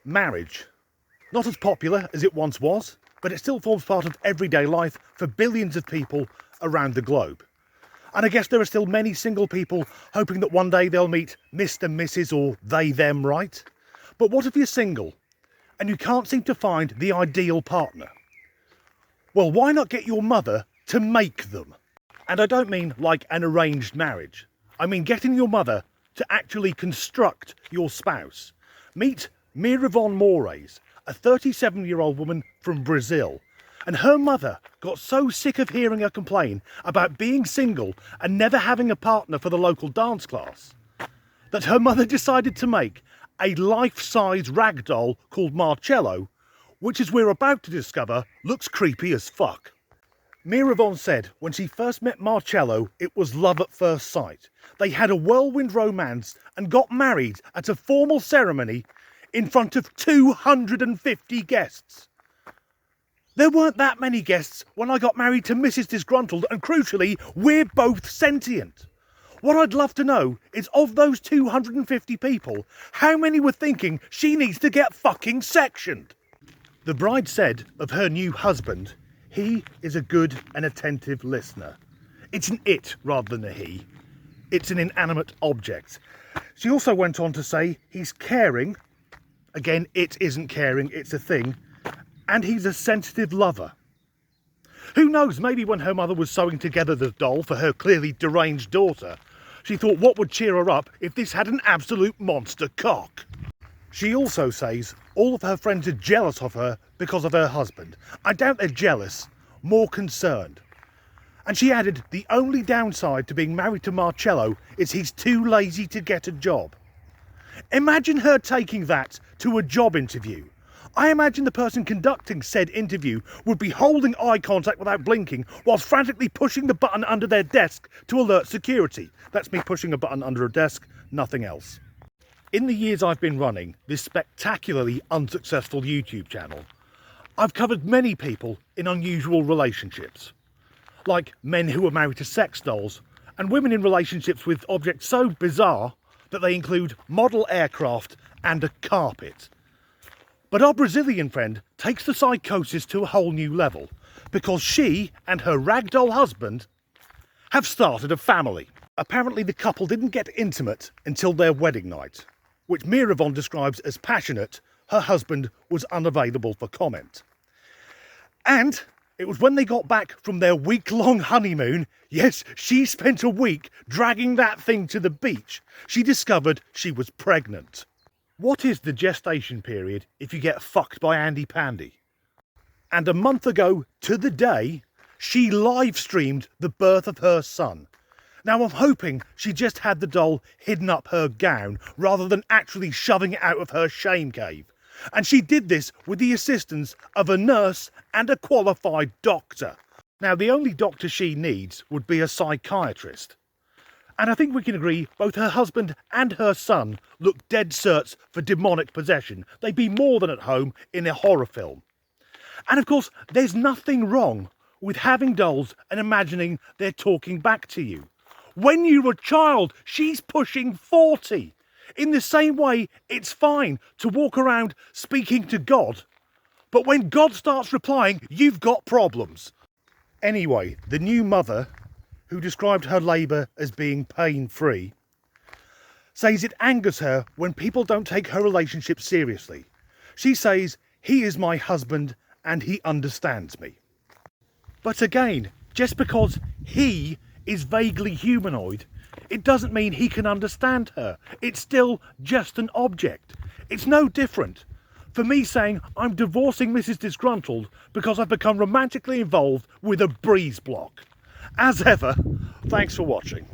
marriage. Not as popular as it once was, but it still forms part of everyday life for billions of people around the globe. And I guess there are still many single people hoping that one day they'll meet Mr. Mrs. or they them right. But what if you're single and you can't seem to find the ideal partner? Well, why not get your mother to make them? And I don't mean like an arranged marriage. I mean getting your mother to actually construct your spouse. Meet Miravon Moraes, a 37-year-old woman from Brazil. And her mother got so sick of hearing her complain about being single and never having a partner for the local dance class that her mother decided to make a life-size rag doll called Marcello, which, as we're about to discover, looks creepy as fuck. Miravon said when she first met Marcello, it was love at first sight. They had a whirlwind romance and got married at a formal ceremony in front of 250 guests. There weren't that many guests when I got married to Mrs. Disgruntled, and crucially, we're both sentient. What I'd love to know is, of those 250 people, how many were thinking she needs to get fucking sectioned? The bride said of her new husband, he is a good and attentive listener. It's an it rather than a he. It's an inanimate object. She also went on to say he's caring. Again, it isn't caring, it's a thing. And he's a sensitive lover. Who knows, maybe when her mother was sewing together the doll for her clearly deranged daughter, she thought what would cheer her up if this had an absolute monster cock. She also says all of her friends are jealous of her because of her husband. I doubt they're jealous, more concerned. And she added the only downside to being married to Marcello is he's too lazy to get a job. Imagine her taking that to a job interview. I imagine the person conducting said interview would be holding eye contact without blinking whilst frantically pushing the button under their desk to alert security. That's me pushing a button under a desk, nothing else. In the years I've been running this spectacularly unsuccessful YouTube channel, I've covered many people in unusual relationships. Like men who are married to sex dolls, and women in relationships with objects so bizarre that they include model aircraft and a carpet. But our Brazilian friend takes the psychosis to a whole new level because she and her ragdoll husband have started a family. Apparently the couple didn't get intimate until their wedding night, which Miravon describes as passionate. Her husband was unavailable for comment. And it was when they got back from their week-long honeymoon, yes, she spent a week dragging that thing to the beach, she discovered she was pregnant. What is the gestation period if you get fucked by Andy Pandy? And a month ago, to the day, she live-streamed the birth of her son. Now I'm hoping she just had the doll hidden up her gown rather than actually shoving it out of her shame cave. And she did this with the assistance of a nurse and a qualified doctor. Now the only doctor she needs would be a psychiatrist. And I think we can agree both her husband and her son look dead certs for demonic possession. They'd be more than at home in a horror film. And of course, there's nothing wrong with having dolls and imagining they're talking back to you. When you're a child, she's pushing 40. In the same way, it's fine to walk around speaking to God. But when God starts replying, you've got problems. Anyway, the new mother, who described her labour as being pain-free, says it angers her when people don't take her relationship seriously. She says, he is my husband and he understands me. But again, just because he is vaguely humanoid, it doesn't mean he can understand her. It's still just an object. It's no different for me saying I'm divorcing Mrs. Disgruntled because I've become romantically involved with a breeze block. As ever, thanks for watching.